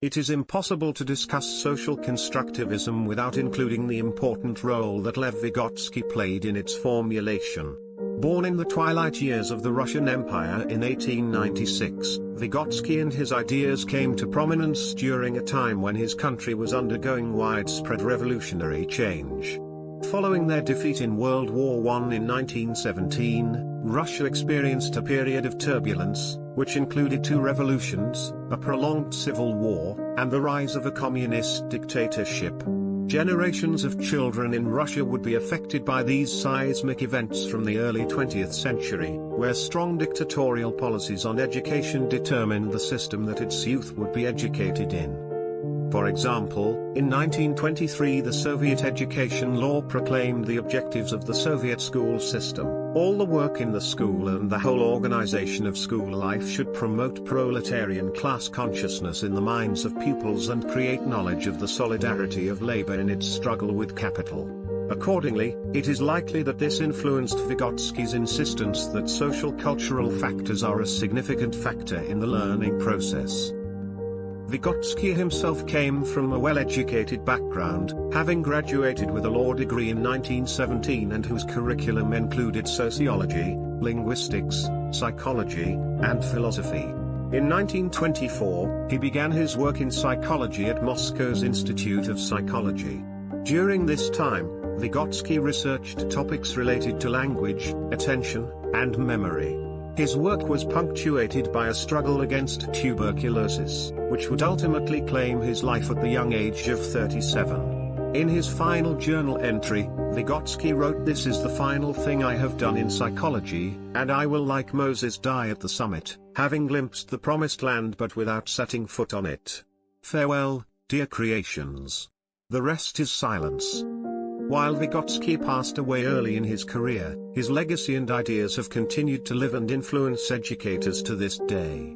It is impossible to discuss social constructivism without including the important role that Lev Vygotsky played in its formulation. Born in the twilight years of the Russian Empire in 1896, Vygotsky and his ideas came to prominence during a time when his country was undergoing widespread revolutionary change. Following their defeat in World War I in 1917, Russia experienced a period of turbulence, which included two revolutions, a prolonged civil war, and the rise of a communist dictatorship. Generations of children in Russia would be affected by these seismic events from the early 20th century, where strong dictatorial policies on education determined the system that its youth would be educated in. For example, in 1923 the Soviet education law proclaimed the objectives of the Soviet school system. All the work in the school and the whole organization of school life should promote proletarian class consciousness in the minds of pupils and create knowledge of the solidarity of labor in its struggle with capital. Accordingly, it is likely that this influenced Vygotsky's insistence that social-cultural factors are a significant factor in the learning process. Vygotsky himself came from a well-educated background, having graduated with a law degree in 1917 and whose curriculum included sociology, linguistics, psychology, and philosophy. In 1924, he began his work in psychology at Moscow's Institute of Psychology. During this time, Vygotsky researched topics related to language, attention, and memory. His work was punctuated by a struggle against tuberculosis, which would ultimately claim his life at the young age of 37. In his final journal entry, Vygotsky wrote, "This is the final thing I have done in psychology, and I will like Moses die at the summit, having glimpsed the promised land but without setting foot on it. Farewell, dear creations. The rest is silence." While Vygotsky passed away early in his career, his legacy and ideas have continued to live and influence educators to this day.